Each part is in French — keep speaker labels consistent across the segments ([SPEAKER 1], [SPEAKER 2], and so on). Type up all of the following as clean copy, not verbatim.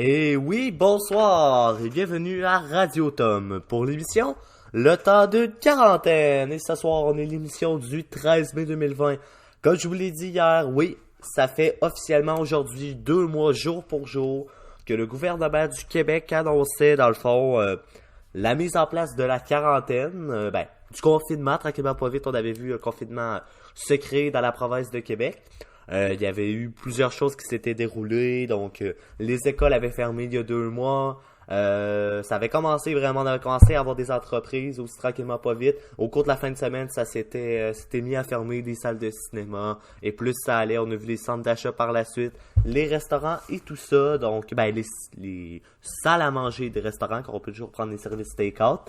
[SPEAKER 1] Et oui, bonsoir et bienvenue à Radio Tom pour l'émission Le temps de quarantaine. Et ce soir, on est l'émission du 13 mai 2020. Comme je vous l'ai dit hier, oui, ça fait officiellement aujourd'hui 2 mois jour pour jour que le gouvernement du Québec annonçait dans le fond la mise en place de la quarantaine, du confinement, tranquillement pas vite. On avait vu un confinement secret dans la province de Québec. Il y avait eu plusieurs choses qui s'étaient déroulées, donc les écoles avaient fermé il y a 2 mois. Ça avait commencé vraiment, on avait commencé à avoir des entreprises aussi tranquillement pas vite. Au cours de la fin de semaine, ça s'était mis à fermer des salles de cinéma et plus ça allait, on a vu les centres d'achat par la suite, les restaurants et tout ça. Donc les salles à manger des restaurants, car on peut toujours prendre des services take-out.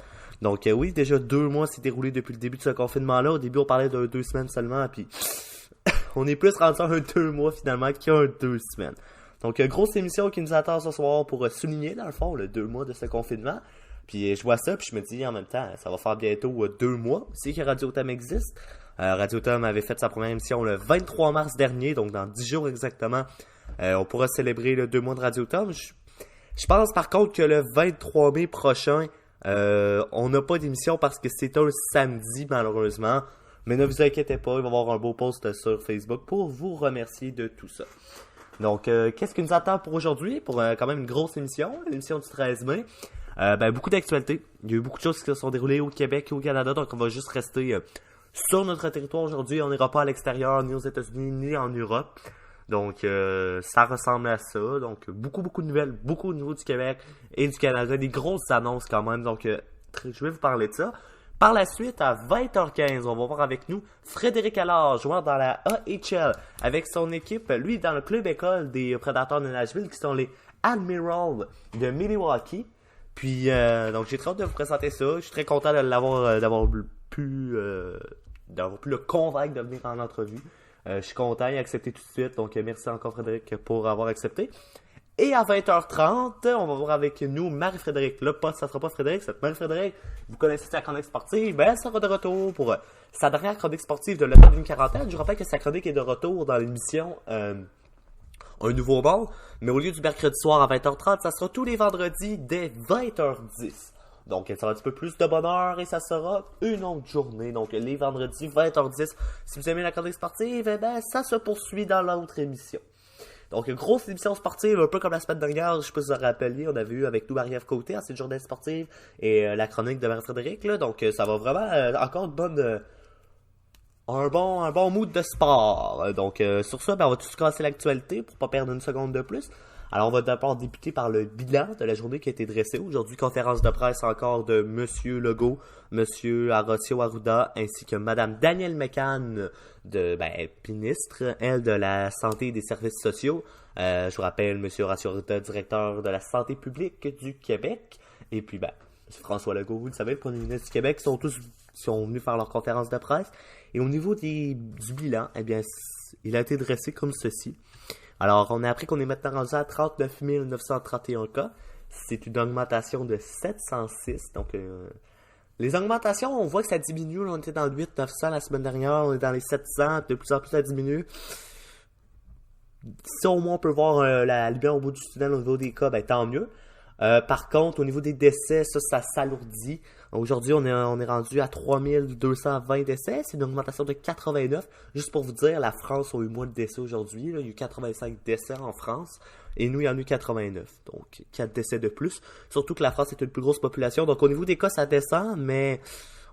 [SPEAKER 1] Donc oui, déjà 2 mois s'est déroulé depuis le début de ce confinement-là. Au début, on parlait de 2 semaines seulement, puis on est plus rendu à un 2 mois finalement qu'un 2 semaines. Donc, grosse émission qui nous attend ce soir pour souligner, dans le fond, le 2 mois de ce confinement. Puis, je vois ça, puis je me dis en même temps, ça va faire bientôt 2 mois aussi que Radio Tom existe. Radio Tom avait fait sa première émission le 23 mars dernier, donc dans 10 jours exactement. On pourra célébrer le 2 mois de Radio Tom. Je pense par contre que le 23 mai prochain, on n'a pas d'émission parce que c'est un samedi, malheureusement. Mais ne vous inquiétez pas, il va y avoir un beau post sur Facebook pour vous remercier de tout ça. Donc, qu'est-ce qui nous attend pour aujourd'hui? Pour quand même une grosse émission, l'émission du 13 mai. Beaucoup d'actualités. Il y a eu beaucoup de choses qui se sont déroulées au Québec et au Canada, donc on va juste rester sur notre territoire aujourd'hui. On n'ira pas à l'extérieur, ni aux États-Unis, ni en Europe. Donc, ça ressemble à ça. Donc, beaucoup de nouvelles, beaucoup au niveau du Québec et du Canada. Des grosses annonces quand même, donc je vais vous parler de ça. Par la suite, à 20h15, on va voir avec nous Frédéric Allard, joueur dans la AHL, avec son équipe, lui, dans le club école des Prédateurs de Nashville, qui sont les Admirals de Milwaukee. Puis, donc, j'ai très hâte de vous présenter ça. Je suis très content de d'avoir pu le convaincre de venir en entrevue. Je suis content, il a accepté tout de suite. Donc, merci encore, Frédéric, pour avoir accepté. Et à 20h30, on va voir avec nous Marie-Frédéric. Là, ça sera pas Frédéric, c'est Marie-Frédéric. Vous connaissez sa chronique sportive. Elle sera de retour pour sa dernière chronique sportive de l'automne d'une quarantaine. Je rappelle que sa chronique est de retour dans l'émission Un Nouveau Monde. Mais au lieu du mercredi soir à 20h30, ça sera tous les vendredis dès 20h10. Donc, elle sera un petit peu plus de bonheur et ça sera une autre journée. Donc, les vendredis 20h10. Si vous aimez la chronique sportive, ça se poursuit dans l'autre émission. Donc, une grosse émission sportive, un peu comme la semaine dernière, je sais pas si vous vous rappeliez, on avait eu avec nous Marie-Ève Côté, cette journée sportive, et la chronique de Marie-Frédéric, là. Donc, ça va vraiment encore un bon mood de sport. Donc, sur ça, on va tous casser l'actualité pour pas perdre une seconde de plus. Alors, on va d'abord débuter par le bilan de la journée qui a été dressée. Aujourd'hui, conférence de presse encore de Monsieur Legault, Monsieur Horacio Arruda, ainsi que Madame Danielle McCann, ministre, elle, de la Santé et des Services sociaux. Je vous rappelle, Monsieur Horacio Arruda, directeur de la Santé publique du Québec. Et puis, François Legault, vous le savez, le premier ministre du Québec, sont venus faire leur conférence de presse. Et au niveau du bilan, il a été dressé comme ceci. Alors, on a appris qu'on est maintenant rendu à 39 931 cas. C'est une augmentation de 706. Donc, les augmentations, on voit que ça diminue. Là, on était dans le 800-900 la semaine dernière. On est dans les 700. De plus en plus, ça diminue. Si au moins on peut voir la lumière au bout du tunnel au niveau des cas, tant mieux. Par contre, au niveau des décès, ça s'alourdit. Aujourd'hui, on est rendu à 3220 décès. C'est une augmentation de 89. Juste pour vous dire, la France a eu moins de décès aujourd'hui. Là. Il y a eu 85 décès en France. Et nous, il y en a eu 89. Donc, 4 décès de plus. Surtout que la France est une plus grosse population. Donc, au niveau des cas, ça descend. Mais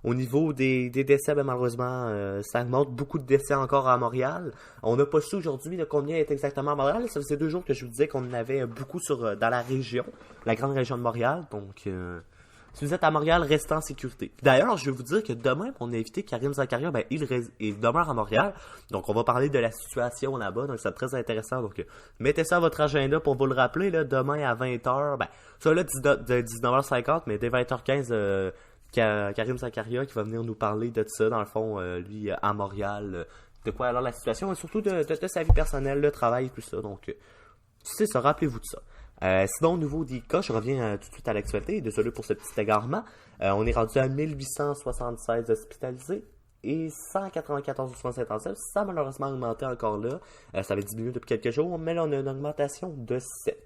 [SPEAKER 1] au niveau des décès, malheureusement, ça augmente. Beaucoup de décès encore à Montréal. On n'a pas su aujourd'hui de combien est exactement à Montréal. Ça faisait 2 jours que je vous disais qu'on en avait beaucoup dans la région. La grande région de Montréal. Donc, si vous êtes à Montréal, restez en sécurité. D'ailleurs, je vais vous dire que demain, on a invité Karim Zakaria, il demeure à Montréal. Donc, on va parler de la situation là-bas. Donc, c'est très intéressant. Donc, mettez ça à votre agenda pour vous le rappeler. Là, demain à 20h, ça là, de 19h50, mais dès 20h15, Karim Zakaria qui va venir nous parler de ça, dans le fond, lui, à Montréal. De quoi alors la situation, et surtout de sa vie personnelle, le travail et tout ça. Donc, c'est ça, rappelez-vous de ça. Sinon, au niveau des cas, je reviens tout de suite à l'actualité. Désolé pour ce petit égarement. On est rendu à 1876 hospitalisés et 194 soins intensifs. Ça a malheureusement augmenté encore là. Ça avait diminué depuis quelques jours, mais là, on a une augmentation de 7.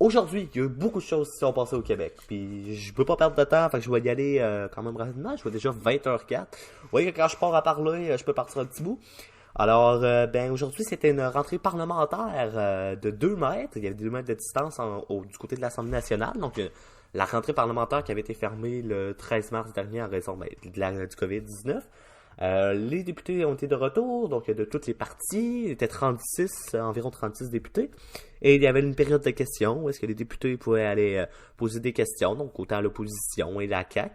[SPEAKER 1] Aujourd'hui, il y a eu beaucoup de choses qui sont passées au Québec. Puis je peux pas perdre de temps, fait que je vais y aller quand même rapidement. Je vois déjà 20h04. Vous voyez que quand je pars à parler, je peux partir un petit bout. Alors, ben aujourd'hui, c'était une rentrée parlementaire de 2 mètres. Il y avait 2 mètres de distance du côté de l'Assemblée nationale. Donc, la rentrée parlementaire qui avait été fermée le 13 mars dernier en raison du COVID-19. Les députés ont été de retour, donc de toutes les partis. Il était 36, environ 36 députés. Et il y avait une période de questions où est-ce que les députés pouvaient aller poser des questions, donc autant l'opposition et la CAQ.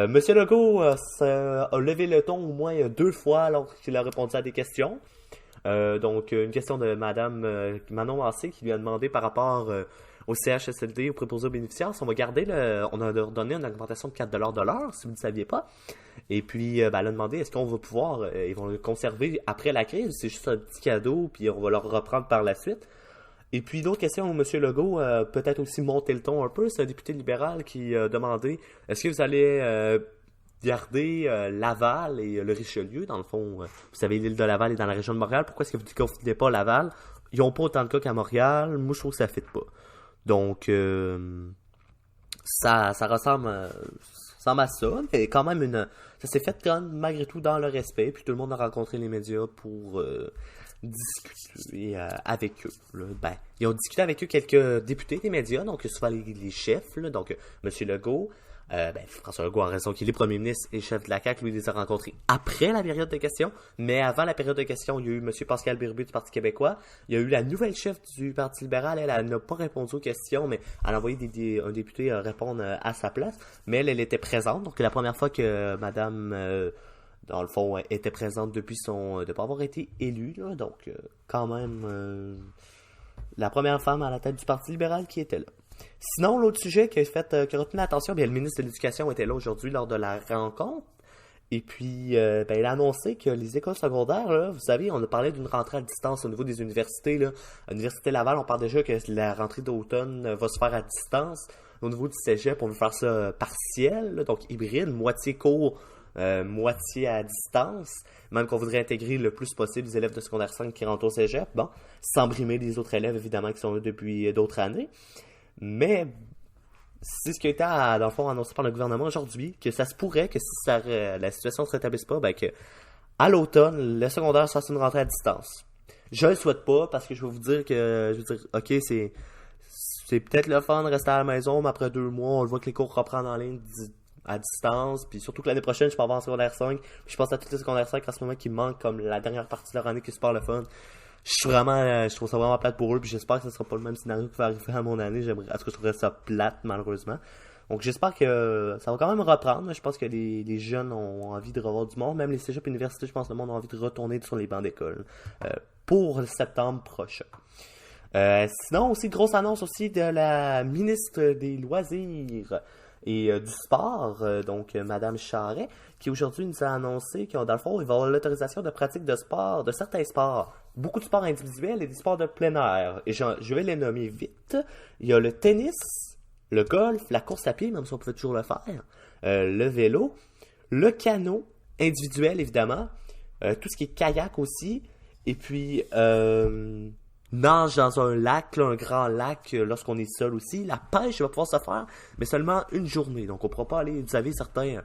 [SPEAKER 1] Monsieur Legault a levé le ton au moins 2 fois lorsqu'il a répondu à des questions. Donc, une question de Madame Manon Massé qui lui a demandé par rapport au CHSLD, aux préposés aux bénéficiaires, si on va garder on a donné une augmentation de 4$ de l'heure, si vous ne saviez pas. Et puis, ben, elle a demandé, est-ce qu'on va pouvoir, ils vont le conserver après la crise, c'est juste un petit cadeau, puis on va le reprendre par la suite. Et puis, d'autres questions où M. Legault peut-être aussi monter le ton un peu, c'est un député libéral qui a demandé, est-ce que vous allez garder Laval et le Richelieu, dans le fond, vous savez, l'île de Laval est dans la région de Montréal, pourquoi est-ce que vous ne déconfinez pas Laval? Ils n'ont pas autant de cas qu'à Montréal, moi je trouve que ça ne fit pas. Donc, ça ressemble à ça, mais quand même, ça s'est fait quand même malgré tout dans le respect, puis tout le monde a rencontré les médias pour discuter avec eux. Là. Ben, ils ont discuté avec eux quelques députés des médias, donc souvent les chefs, là, donc M. Legault, François Legault a raison qu'il est premier ministre et chef de la CAQ, lui, il les a rencontrés après la période de questions, mais avant la période de questions, il y a eu M. Pascal Bérubé du Parti québécois, il y a eu la nouvelle chef du Parti libéral, elle n'a pas répondu aux questions, mais elle a envoyé un député répondre à sa place, mais elle était présente, donc la première fois que Madame, dans le fond, était présente depuis de pas avoir été élue, là, donc quand même, la première femme à la tête du Parti libéral qui était là. Sinon, l'autre sujet qui a retenu l'attention, bien, le ministre de l'Éducation était là aujourd'hui lors de la rencontre. Et puis, ben, il a annoncé que les écoles secondaires, là, vous savez, on a parlé d'une rentrée à distance au niveau des universités. Là. À l'Université Laval, on parle déjà que la rentrée d'automne va se faire à distance. Au niveau du cégep, on veut faire ça partiel, là, donc hybride, moitié cours, moitié à distance. Même qu'on voudrait intégrer le plus possible les élèves de secondaire 5 qui rentrent au cégep. Bon, sans brimer les autres élèves, évidemment, qui sont là depuis d'autres années. Mais c'est ce qui a été, dans le fond, annoncé par le gouvernement aujourd'hui, que ça se pourrait que si la situation ne se rétablisse pas, ben que à l'automne, le secondaire fasse une rentrée à distance. Je le souhaite pas, parce que je vais vous dire que, ok, c'est peut-être le fun de rester à la maison, mais après 2 mois, on le voit que les cours reprennent en ligne à distance, puis surtout que l'année prochaine, je peux avoir en secondaire 5, puis je pense à tous les secondaires 5 en ce moment qui me manquent, comme la dernière partie de leur année qui est super le fun. Je trouve ça vraiment plate pour eux, puis j'espère que ce sera pas le même scénario qui va arriver à mon année. En tout cas, je trouverais ça plate, malheureusement. Donc, j'espère que ça va quand même reprendre. Je pense que les jeunes ont envie de revoir du monde. Même les cégeps et universités, je pense que le monde a envie de retourner sur les bancs d'école pour septembre prochain. Sinon, aussi, grosse annonce aussi de la ministre des Loisirs et du sport, donc Madame Charret, qui aujourd'hui nous a annoncé qu'on, dans le fond, il va y avoir l'autorisation de pratique de sport, de certains sports. Beaucoup de sports individuels et des sports de plein air. Et je vais les nommer vite. Il y a le tennis, le golf, la course à pied, même si on pouvait toujours le faire, le vélo, le canot, individuel évidemment, tout ce qui est kayak aussi, et puis nage dans un lac, là, un grand lac, lorsqu'on est seul aussi. La pêche va pouvoir se faire, mais seulement une journée. Donc on ne pourra pas aller, vous savez, certains,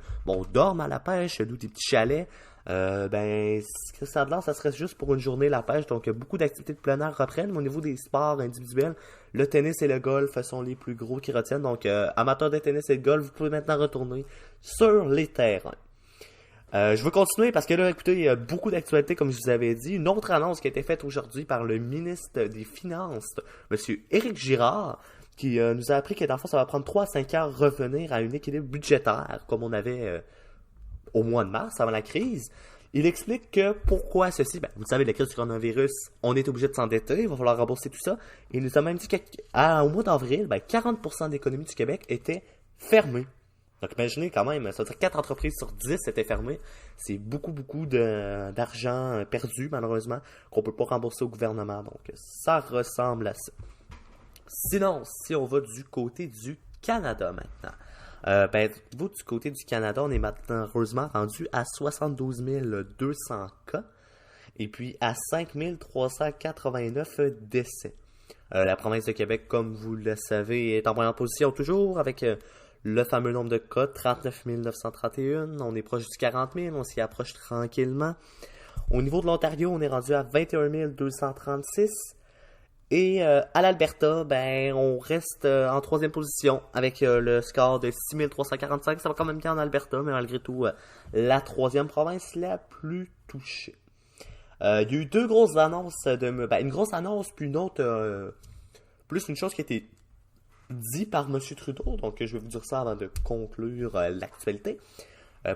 [SPEAKER 1] dorment à la pêche, louent des petits chalets. Ben, ça de là, ça serait juste pour une journée la pêche. Donc beaucoup d'activités de plein air reprennent. Mais au niveau des sports individuels, le tennis et le golf sont les plus gros qui retiennent. Donc amateurs de tennis et de golf, vous pouvez maintenant retourner sur les terrains. Je veux continuer parce que là, écoutez, il y a beaucoup d'actualités, comme je vous avais dit. Une autre annonce qui a été faite aujourd'hui par le ministre des Finances, M. Éric Girard, qui nous a appris que dans le fond, ça va prendre 3 à 5 ans revenir à un équilibre budgétaire, comme on avait au mois de mars, avant la crise. Il explique que pourquoi ceci, ben, vous savez, la crise du coronavirus, on est obligé de s'endetter, il va falloir rembourser tout ça. Il nous a même dit qu'au mois d'avril, 40% de l'économie du Québec était fermée. Donc imaginez quand même, ça veut dire 4 entreprises sur 10 étaient fermées. C'est beaucoup d'argent perdu, malheureusement, qu'on peut pas rembourser au gouvernement. Donc ça ressemble à ça. Sinon, si on va du côté du Canada maintenant. Vous, du côté du Canada, on est malheureusement rendu à 72 200 cas et puis à 5 389 décès. La province de Québec, comme vous le savez, est en première position toujours avec le fameux nombre de cas, 39 931. On est proche du 40 000, on s'y approche tranquillement. Au niveau de l'Ontario, on est rendu à 21 236. Et à l'Alberta, ben on reste en troisième position avec le score de 6 345. Ça va quand même bien en Alberta, mais malgré tout, la troisième province la plus touchée. Il y a eu deux grosses annonces une grosse annonce, puis une autre, plus une chose qui a été dit par M. Trudeau. Donc je vais vous dire ça avant de conclure l'actualité.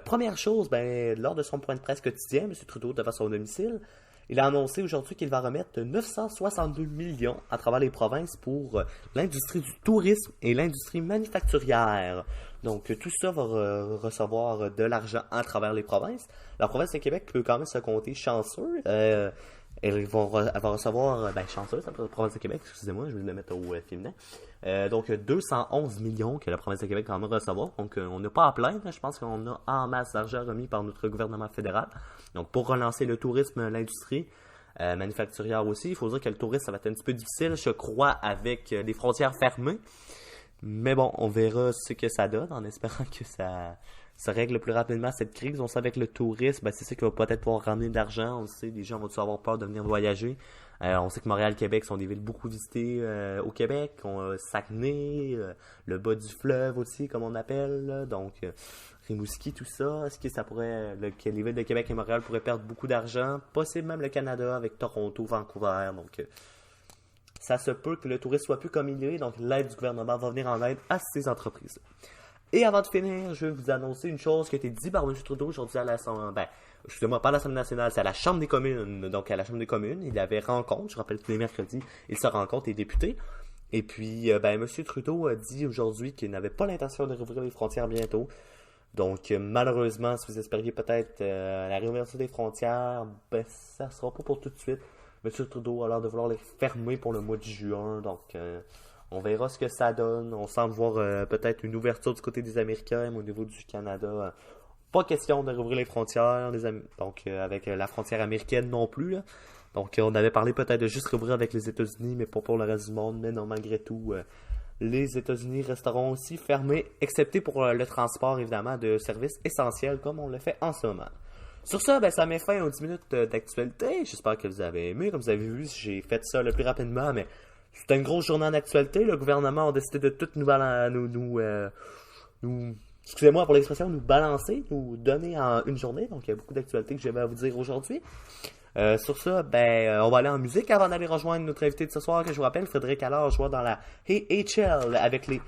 [SPEAKER 1] Première chose, lors de son point de presse quotidien, M. Trudeau devant son domicile, il a annoncé aujourd'hui qu'il va remettre 962 millions à travers les provinces pour l'industrie du tourisme et l'industrie manufacturière. Donc tout ça va recevoir de l'argent à travers les provinces. La province de Québec peut quand même se compter chanceux. Elle va recevoir, chanceuse, la province de Québec, excusez-moi, je vais le mettre au féminin. Donc 211 millions que la province de Québec va recevoir. Donc on n'a pas à plaindre, je pense qu'on a en masse d'argent remis par notre gouvernement fédéral. Donc pour relancer le tourisme, l'industrie manufacturière aussi, il faut dire que le tourisme ça va être un petit peu difficile, je crois, avec les frontières fermées. Mais bon, on verra ce que ça donne en espérant que ça règle plus rapidement cette crise. On sait avec le tourisme, c'est ça qui va peut-être pouvoir ramener de l'argent. On sait, les gens vont avoir peur de venir voyager. On sait que Montréal, Québec sont des villes beaucoup visitées au Québec. Saguenay, le bas du fleuve aussi, comme on appelle. Là. Donc, Rimouski, tout ça. Est-ce que ça pourrait, que les villes de Québec et Montréal pourraient perdre beaucoup d'argent? Possible même le Canada avec Toronto, Vancouver. Donc, ça se peut que le tourisme soit plus comme il est. Donc, l'aide du gouvernement va venir en aide à ces entreprises. Et avant de finir, je vais vous annoncer une chose qui a été dit par M. Trudeau aujourd'hui à l'Assemblée. Excusez-moi, pas à l'Assemblée nationale, c'est à la Chambre des communes. Donc, à la Chambre des communes, il y avait rencontre. Je rappelle que tous les mercredis, il se rencontre les députés. Et puis, M. Trudeau a dit aujourd'hui qu'il n'avait pas l'intention de rouvrir les frontières bientôt. Donc, malheureusement, si vous espériez peut-être la réouverture des frontières, ça ne sera pas pour tout de suite. M. Trudeau a l'air de vouloir les fermer pour le mois de juin. Donc, on verra ce que ça donne. On semble voir peut-être une ouverture du côté des Américains, mais au niveau du Canada, pas question de rouvrir les frontières. Donc, avec la frontière américaine non plus. Là. Donc, on avait parlé peut-être de juste rouvrir avec les États-Unis, mais pas pour le reste du monde. Mais non, malgré tout, les États-Unis resteront aussi fermés, excepté pour le transport, évidemment, de services essentiels, comme on le fait en ce moment. Sur ça, ça met fin aux 10 minutes d'actualité. J'espère que vous avez aimé. Comme vous avez vu, j'ai fait ça le plus rapidement, mais c'était une grosse journée en actualité. Le gouvernement a décidé de tout excusez-moi pour l'expression, nous balancer, nous donner en une journée. Donc, il y a beaucoup d'actualités que j'avais à vous dire aujourd'hui. Sur ça, on va aller en musique avant d'aller rejoindre notre invité de ce soir, que je vous rappelle, Frédéric Allard, joueur dans la AHL avec les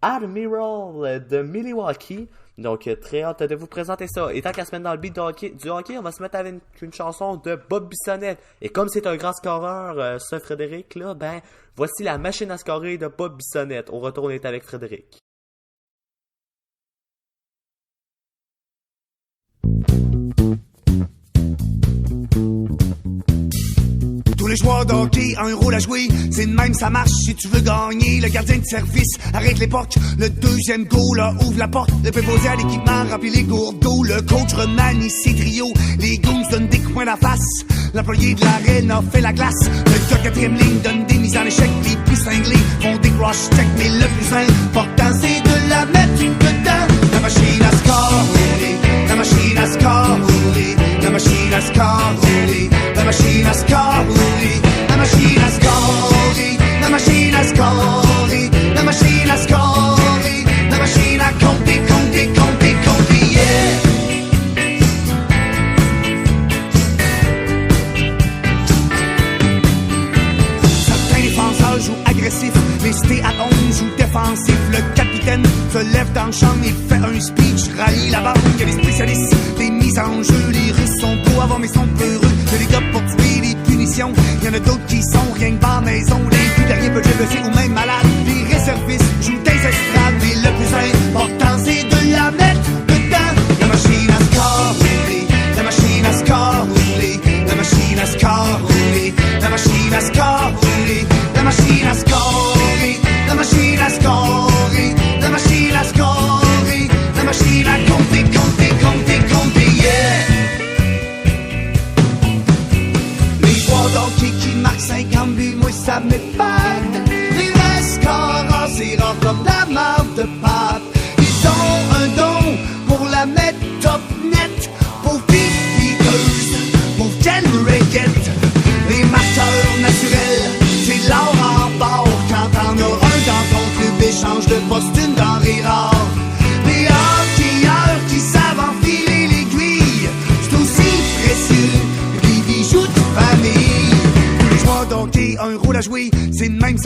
[SPEAKER 1] Admiral de Milwaukee. Donc, très hâte de vous présenter ça. Et tant qu'à se mettre dans le beat du hockey, on va se mettre avec une chanson de Bob Bissonnette. Et comme c'est un grand scoreur, ce Frédéric-là, voici la machine à scorer de Bob Bissonnette. Au retour, on est avec Frédéric.
[SPEAKER 2] Tous les joueurs de hockey ont un rôle à jouer, c'est de même ça marche si tu veux gagner. Le gardien de service arrête l'époque, le deuxième goal ouvre la porte, le préposé à l'équipement remplit les gourdes d'eau, le coach remanie ses trios, les goons donnent des coups poing la face, l'employé de l'arène a fait la glace, le gars quatrième ligne donne des mises en échec, les plus cinglés font des cross-check, mais le plus important c'est de la mettre dedans. La machine à score, la machine à score, la machine à score, la machine à score, la machine à score, la machine à score, la machine à score, la machine à compter, compter, compter, compter, yeah. Certains défenseurs jouent agressif, les stay at home jouent défensif. Le capitaine se lève dans le champ, il fait un speech, rallie la bande, il y a des spécialistes, des mises en jeu, les Russes sont beaux avant mais sont peureux, il y a des gars pour tuer, des punitions, il y en a d'autres qui sont rien que dans la maison, les plus derniers peuvent blessés ou même malades, les réservistes jouent des estrades, mais le plus important c'est de la mettre dedans. La machine à score, la machine à score, la machine à score, la machine à score, la machine à score, la machine à score, la machine à score, la machine à compter, compter, compter, compter, yeah. Les joueurs d'hockey qui marquent 50 buts, moi ça m'épate.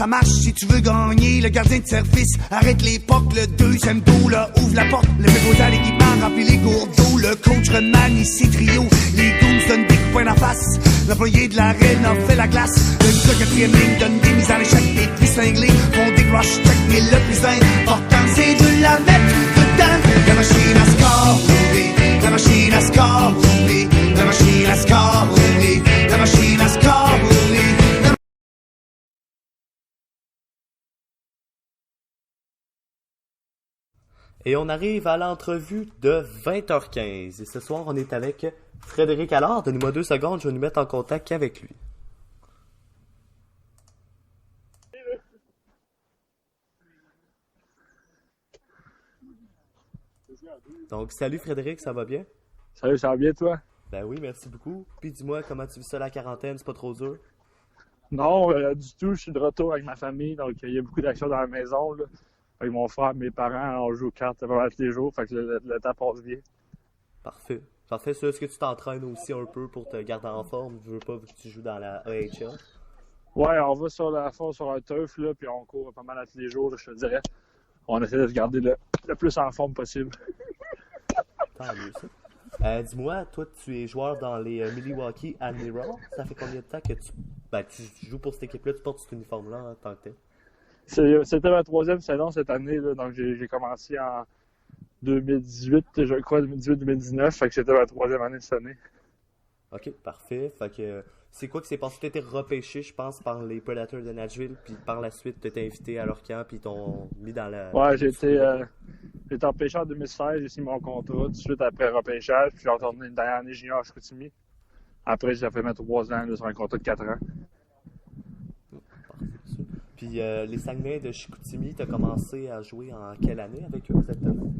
[SPEAKER 2] ça marche si tu veux gagner. Le gardien de service arrête l'époque. Le deuxième goal, là, ouvre la porte. Le préposé à l'équipement remplit les gourdes d'eau. Le coach remanie ses trios. Les goons donnent des coups de poing d'en face. L'employé de l'arène a fait la glace. Le gars quatrième ligne donne des mises à l'échec. Les plus cinglés font des rush check. Mais le plus important, c'est de la mettre dedans. La machine à score, oui. La machine à score, oui. La machine à score, oui. La machine à score, oui.
[SPEAKER 1] Et on arrive à l'entrevue de 20h15. Et ce soir, on est avec Frédéric Allard. Donnez-moi 2 secondes, je vais nous mettre en contact avec lui. Donc, salut Frédéric, ça va bien?
[SPEAKER 3] Salut, ça va bien, toi?
[SPEAKER 1] Ben oui, merci beaucoup. Puis dis-moi, comment tu vis ça la quarantaine? C'est pas trop dur?
[SPEAKER 3] Non, du tout. Je suis de retour avec ma famille, donc il y a beaucoup d'actions dans la maison, là. Avec mon frère, mes parents, on joue aux cartes pas mal tous les jours, fait que le temps passe bien.
[SPEAKER 1] Parfait. Parfait. Ça, est-ce que tu t'entraînes aussi un peu pour te garder en forme? Je veux pas que tu joues dans la AHL.
[SPEAKER 3] Ouais, on va sur la force, sur un turf, là, puis on court pas mal à tous les jours, là, je te dirais. On essaie de se garder le plus en forme possible.
[SPEAKER 1] Tant mieux, ça. Dis-moi, toi, tu es joueur dans les Milwaukee Admirals. Ça fait combien de temps que tu joues pour cette équipe-là? Tu portes cet uniforme-là en tant que tel?
[SPEAKER 3] C'était ma 3e saison cette année, là, donc j'ai commencé en 2018, je crois, 2018-2019, fait que c'était ma 3e année cette année.
[SPEAKER 1] Ok, parfait. Fait que c'est quoi qui s'est passé? Tu été repêché, je pense, par les Predators de Nashville, puis par la suite, tu t'es invité à leur camp, puis ils t'ont mis dans la...
[SPEAKER 3] Ouais, j'ai été repêché en 2016, j'ai signé mon contrat tout de suite après le repêchage, puis j'ai retourné une dernière année junior à Chicoutimi. Après, j'ai fait mes 3 ans là, sur un contrat de 4 ans.
[SPEAKER 1] Puis les Saguenay de Chicoutimi, tu as commencé à jouer en quelle année avec eux exactement?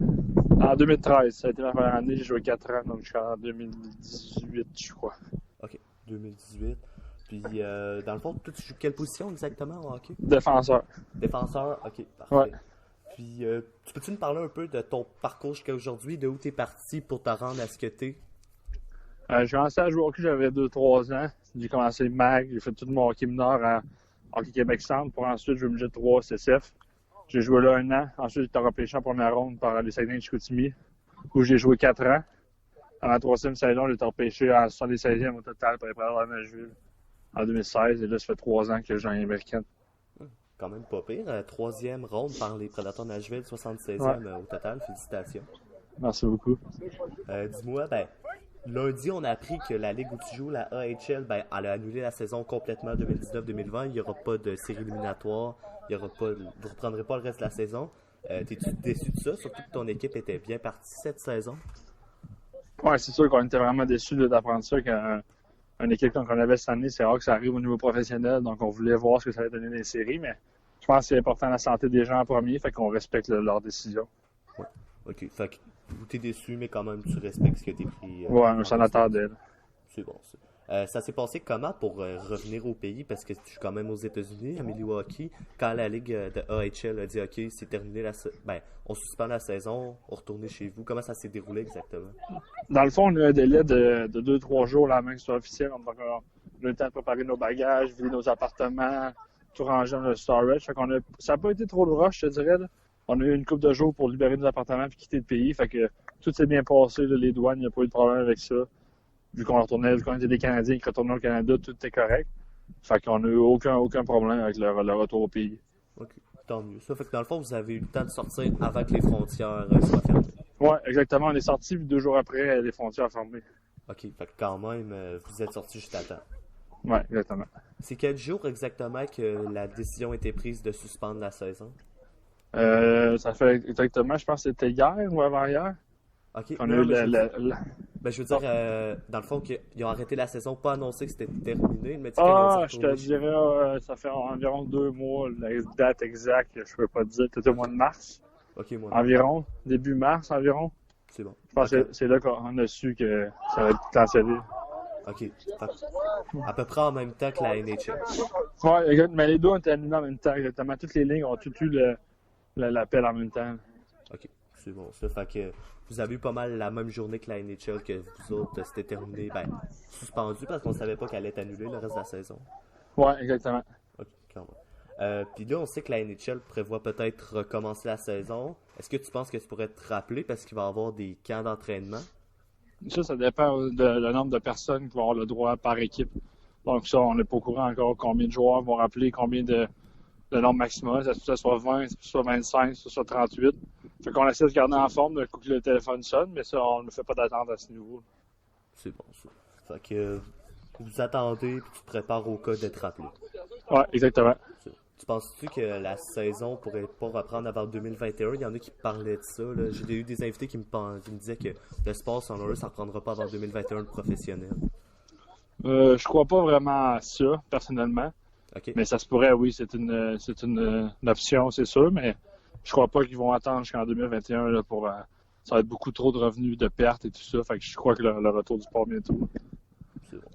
[SPEAKER 3] En 2013, ça a été ma première année, j'ai joué 4 ans, donc jusqu'en 2018, je crois.
[SPEAKER 1] Ok, 2018. Puis dans le fond, toi, tu joues quelle position exactement en hockey?
[SPEAKER 3] Défenseur.
[SPEAKER 1] Défenseur, ok, parfait.
[SPEAKER 3] Ouais.
[SPEAKER 1] Puis tu peux-tu me parler un peu de ton parcours jusqu'à aujourd'hui, de où tu es parti pour te rendre à ce que tu es?
[SPEAKER 3] J'ai commencé à jouer au hockey, j'avais 2-3 ans. J'ai commencé MAG, j'ai fait tout mon hockey mineur à Hockey Québec Centre pour ensuite jouer au midget 3 CCF. J'ai joué là 1 an. Ensuite, j'ai été repêché en première ronde par les Saguenay de Chicoutimi, où j'ai joué 4 ans. À ma 3e saison, j'ai été repêché en 76e au total pour être à Nashville en 2016. Et là, ça fait 3 ans que je joue en américaine.
[SPEAKER 1] Quand même pas pire. 3e ronde par les Predators de Nashville, 76e
[SPEAKER 3] Ouais.
[SPEAKER 1] Au total. Félicitations.
[SPEAKER 3] Merci beaucoup.
[SPEAKER 1] Dis-moi, lundi, on a appris que la ligue où tu joues, la AHL, elle a annulé la saison complètement 2019-2020. Il n'y aura pas de série éliminatoire. Vous ne reprendrez pas le reste de la saison. T'es-tu déçu de ça? Surtout que ton équipe était bien partie cette saison.
[SPEAKER 3] Ouais, c'est sûr qu'on était vraiment déçus d'apprendre ça qu'une équipe comme on avait cette année, c'est rare que ça arrive au niveau professionnel. Donc, on voulait voir ce que ça allait donner dans les séries. Mais je pense que c'est important la santé des gens en premier. Fait qu'on respecte leur décision.
[SPEAKER 1] Ouais. Ok. Fait que t'es déçu, mais quand même, tu respectes ce que t'es pris.
[SPEAKER 3] Ouais, on s'en attendait.
[SPEAKER 1] C'est bon, ça. Ça s'est passé comment pour revenir au pays? Parce que tu es quand même aux États-Unis, à Milwaukee. Quand la ligue de AHL a dit OK, c'est terminé on suspend la saison, on retourne chez vous. Comment ça s'est déroulé exactement?
[SPEAKER 3] Dans le fond, on a eu un délai de 2-3 jours là, même que ce soit officiel. Donc, on a eu le temps de préparer nos bagages, vider nos appartements, tout ranger dans le storage. Fait ça n'a pas été trop de rush, je te dirais. Là. On a eu une couple de jours pour libérer nos appartements et quitter le pays. Fait que tout s'est bien passé. Là, les douanes, il n'y a pas eu de problème avec ça. Vu qu'on était des Canadiens qui retournaient au Canada, tout était correct. Fait qu'on n'a eu aucun problème avec le retour au pays.
[SPEAKER 1] Ok, tant mieux. Ça fait que dans le fond, vous avez eu le temps de sortir avant que les frontières soient fermées.
[SPEAKER 3] Ouais, exactement. On est sorti 2 jours après les frontières fermées.
[SPEAKER 1] Ok, fait que quand même, vous êtes sortis juste à temps.
[SPEAKER 3] Ouais, exactement.
[SPEAKER 1] C'est quel jour exactement que la décision a été prise de suspendre la saison?
[SPEAKER 3] Ça fait exactement, je pense que c'était hier ou avant-hier.
[SPEAKER 1] Ok.
[SPEAKER 3] On a eu
[SPEAKER 1] je veux dire, dans le fond, qu'ils ont arrêté la saison, pas annoncé que c'était terminé. Mais
[SPEAKER 3] je te dirais, ça fait environ 2 mois, la date exacte, je peux pas te dire, peut-être au mois de mars.
[SPEAKER 1] Ok,
[SPEAKER 3] environ, début mars environ.
[SPEAKER 1] C'est bon.
[SPEAKER 3] Je pense que c'est là qu'on a su que ça va être cancellé.
[SPEAKER 1] Ok. À peu près en même temps que la NHL.
[SPEAKER 3] Ouais, mais les deux ont été annulés en même temps, exactement. Toutes les lignes ont tout eu l'appel en même temps.
[SPEAKER 1] Ok, c'est bon. Ça fait que vous avez eu pas mal la même journée que la NHL, que vous autres, c'était terminé, suspendu parce qu'on savait pas qu'elle allait être annulée le reste de la saison.
[SPEAKER 3] Ouais, exactement.
[SPEAKER 1] Ok, quand Puis là, on sait que la NHL prévoit peut-être recommencer la saison. Est-ce que tu penses que tu pourrais te rappeler parce qu'il va y avoir des camps d'entraînement?
[SPEAKER 3] Ça dépend le nombre de personnes qui vont avoir le droit par équipe. Donc ça, on n'est pas au courant encore combien de joueurs vont rappeler, combien de nombre maximal. Ça soit 20, ça soit 25, ça soit 38. Fait qu'on essaie de se garder en forme d'un coup que le téléphone sonne, mais ça, on ne fait pas d'attente à ce niveau.
[SPEAKER 1] C'est bon, ça. Fait que vous attendez et tu te prépares au cas d'être rappelé.
[SPEAKER 3] Ouais, exactement.
[SPEAKER 1] Tu penses-tu que la saison pourrait pas reprendre avant 2021? Il y en a qui parlaient de ça. Là. J'ai eu des invités qui me disaient que le sport, selon eux, ça ne reprendra pas avant 2021 le professionnel.
[SPEAKER 3] Je crois pas vraiment à ça, personnellement.
[SPEAKER 1] Okay.
[SPEAKER 3] Mais ça se pourrait, oui, c'est une option, c'est sûr, mais je crois pas qu'ils vont attendre jusqu'en 2021 là, pour ça va être beaucoup trop de revenus, de pertes et tout ça. Fait que je crois que le retour du sport bientôt.
[SPEAKER 1] C'est bon.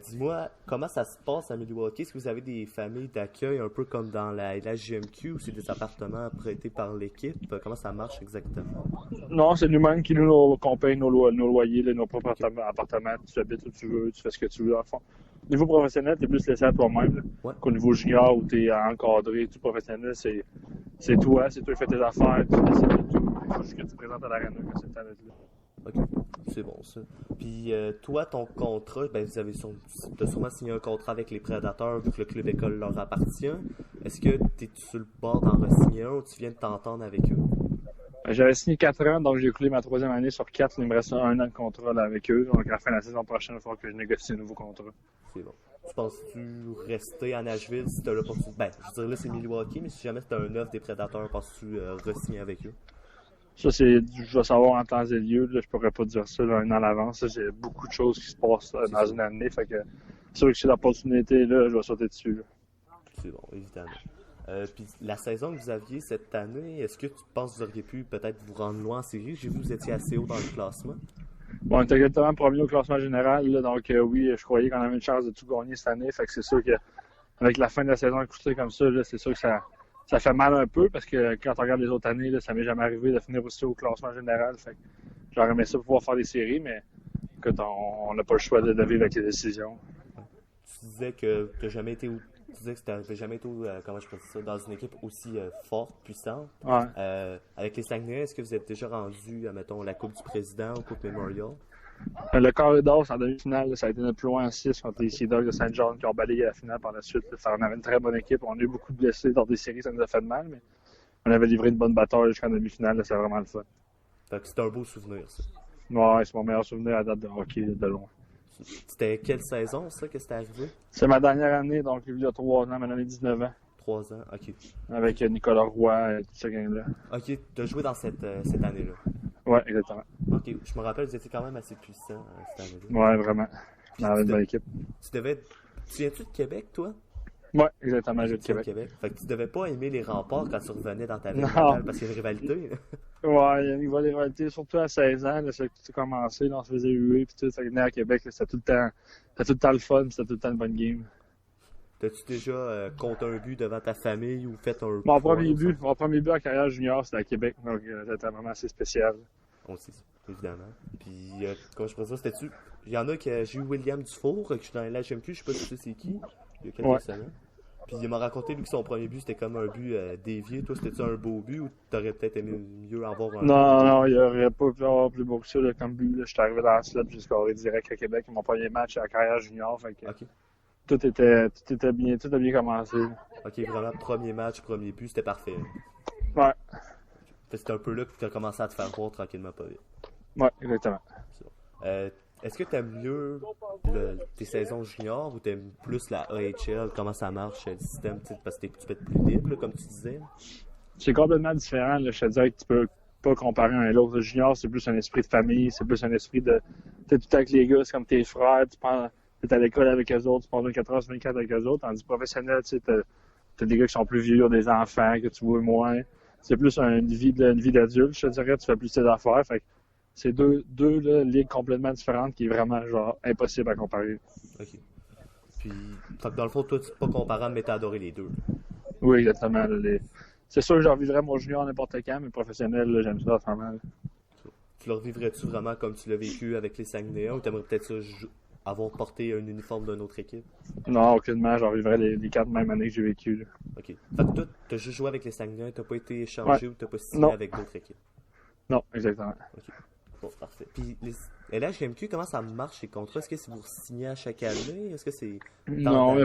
[SPEAKER 1] Dis-moi, comment ça se passe à Milwaukee? Est-ce que vous avez des familles d'accueil un peu comme dans la JMQ ou c'est des appartements prêtés par l'équipe? Comment ça marche exactement?
[SPEAKER 3] Non, c'est nous-mêmes qui nous payons nos loyers, nos propres appartements. Tu habites où tu veux, tu fais ce que tu veux, en fond. Au niveau professionnel, tu es plus laissé à toi-même.
[SPEAKER 1] Ouais.
[SPEAKER 3] Qu'au niveau junior, où tu es encadré, tout professionnel, c'est toi qui fais tes affaires, tu décides de tout. Il faut juste que tu te présentes à l'arena quand c'est le temps d'être là.
[SPEAKER 1] Ok, c'est bon ça. Puis toi, ton contrat, t'as sûrement signé un contrat avec les Prédateurs vu que le club école leur appartient. Est-ce que tu es sur le bord d'en re-signer un ou tu viens de t'entendre avec eux?
[SPEAKER 3] J'avais signé 4 ans, donc j'ai écoulé ma 3e année sur 4. Il me reste 1 an de contrat là, avec eux. Donc à la fin de la saison prochaine, il va falloir que je négocie un nouveau contrat.
[SPEAKER 1] C'est bon. Tu penses-tu rester à Nashville si tu as l'opportunité? Ben, je veux dire là, c'est Milwaukee, mais si jamais tu as un offre des Prédateurs, penses-tu re-signer avec eux?
[SPEAKER 3] Ça, je dois savoir en temps et lieu. Là, je pourrais pas dire ça là, un an à l'avance. J'ai beaucoup de choses qui se passent dans une année. Fait que c'est sûr que si l'opportunité là, je vais sauter dessus. Là.
[SPEAKER 1] C'est bon, évidemment. Puis la saison que vous aviez cette année, est-ce que tu penses que vous auriez pu peut-être vous rendre loin en série? J'ai vu que vous étiez assez haut dans le classement.
[SPEAKER 3] Bon, on était exactement premier au classement général. Là, donc oui, je croyais qu'on avait une chance de tout gagner cette année. Fait que c'est sûr qu'avec la fin de la saison écoutée comme ça, là, c'est sûr que ça fait mal un peu parce que quand on regarde les autres années, là, ça m'est jamais arrivé de finir aussi au classement général. Fait que j'aurais aimé ça pouvoir faire des séries, mais écoute, on n'a pas le choix de vivre avec les décisions.
[SPEAKER 1] Tu disais que tu n'avais jamais été comment je peux dire ça, dans une équipe aussi forte, puissante.
[SPEAKER 3] Ouais.
[SPEAKER 1] Avec les Saguenay, est-ce que vous êtes déjà rendu, mettons, la Coupe du Président ou Coupe Memorial?
[SPEAKER 3] Le Corridor, en demi-finale, ça a été notre plus loin en 6 contre les Sea Dogs de Saint-John qui ont balayé la finale par la suite. Ça, on avait une très bonne équipe. On a eu beaucoup de blessés dans des séries, ça nous a fait de mal, mais on avait livré une bonne bataille jusqu'en demi-finale. C'est vraiment le fun.
[SPEAKER 1] Fait que c'est un beau souvenir, ça.
[SPEAKER 3] Ouais, c'est mon meilleur souvenir à date de hockey de loin.
[SPEAKER 1] C'était quelle saison, ça, que c'était arrivé?
[SPEAKER 3] C'est ma dernière année, donc il y a 3 ans, maintenant 19 ans.
[SPEAKER 1] 3 ans, ok.
[SPEAKER 3] Avec Nicolas Roy et tout ce gang-là.
[SPEAKER 1] Ok, tu as joué dans cette année-là.
[SPEAKER 3] Ouais, exactement.
[SPEAKER 1] Ok, je me rappelle, vous étiez quand même assez puissant cette année-là.
[SPEAKER 3] Ouais, vraiment. On avait une bonne équipe.
[SPEAKER 1] Tu viens-tu de Québec, toi?
[SPEAKER 3] Ouais, exactement, j'ai de Québec.
[SPEAKER 1] Fait que tu devais pas aimer les remparts quand tu revenais dans ta ville
[SPEAKER 3] Non.
[SPEAKER 1] natale parce qu'il y a une rivalité.
[SPEAKER 3] Ouais, il y a une rivalité, surtout à 16 ans, là, c'est que tu as commencé, là, on se faisait huer, puis tout, ça venait à Québec, là, c'était tout le temps le fun, c'était tout le temps une bonne game.
[SPEAKER 1] T'as-tu déjà compté un but devant ta famille ou fait un...
[SPEAKER 3] Mon premier but en carrière junior, c'était à Québec, donc c'était vraiment assez spécial.
[SPEAKER 1] On sait ça, évidemment. Puis, comment je pourrais dire, c'était-tu... Il y en a que j'ai eu William Dufour, que je suis dans la HMQ, je sais pas si tu sais c'est qui, il y a quelques semaines. Puis il m'a raconté, lui, que son premier but, c'était comme un but dévié. Toi, c'était-tu un beau but ou t'aurais peut-être aimé mieux avoir un...
[SPEAKER 3] Non, il n'y aurait pas pu avoir plus beau que ça là, comme but. Là. J'étais arrivé dans la slot, j'ai scoré direct à Québec. Mon premier match à la carrière junior, fait que
[SPEAKER 1] Ok.
[SPEAKER 3] tout a bien commencé.
[SPEAKER 1] Ok, vraiment, premier match, premier but, c'était parfait.
[SPEAKER 3] Ouais.
[SPEAKER 1] Fait que c'était un peu là que tu as commencé à te faire voir tranquillement pas vite.
[SPEAKER 3] Ouais, exactement.
[SPEAKER 1] Est-ce que t'aimes mieux tes saisons juniors ou t'aimes plus la AHL? Comment ça marche, le système? Parce que tu peux être plus libre, là, comme tu disais.
[SPEAKER 3] C'est complètement différent. Là. Je te dirais que tu peux pas comparer un et l'autre. Le junior, c'est plus un esprit de famille, c'est plus un esprit de... T'es tout avec les gars, c'est comme tes frères, t'es à l'école avec eux autres, tu passes 24 heures sur 24 avec eux autres. Tandis professionnel, tu sais, t'as des gars qui sont plus vieux, des enfants que tu vois moins. C'est plus une vie d'adulte, je te dirais. Tu fais plus tes affaires. Fait que c'est deux là, ligues complètement différentes qui est vraiment genre impossible à comparer.
[SPEAKER 1] Ok. Puis, fait que dans le fond, toi, c'est pas comparable, mais t'as adoré les deux.
[SPEAKER 3] Oui, exactement. Là, c'est sûr que j'en vivrais mon junior n'importe quand, mais professionnel, là, j'aime ça vraiment.
[SPEAKER 1] Tu le revivrais-tu vraiment comme tu l'as vécu avec les Saguenayens ou t'aimerais peut-être ça avoir porté un uniforme d'une autre équipe?
[SPEAKER 3] Non, aucunement, j'en vivrais les 4 mêmes années que j'ai vécues. Là.
[SPEAKER 1] Ok. Fait que toi, t'as juste joué avec les Saguenay, t'as pas été échangé ou t'as pas signé
[SPEAKER 3] Non.
[SPEAKER 1] avec d'autres équipes?
[SPEAKER 3] Non, exactement.
[SPEAKER 1] Ok. Bon, parfait. Puis, LHMQ, comment ça marche les contrats? Est-ce que c'est vous signez à chaque année? Est-ce que c'est...
[SPEAKER 3] Non, il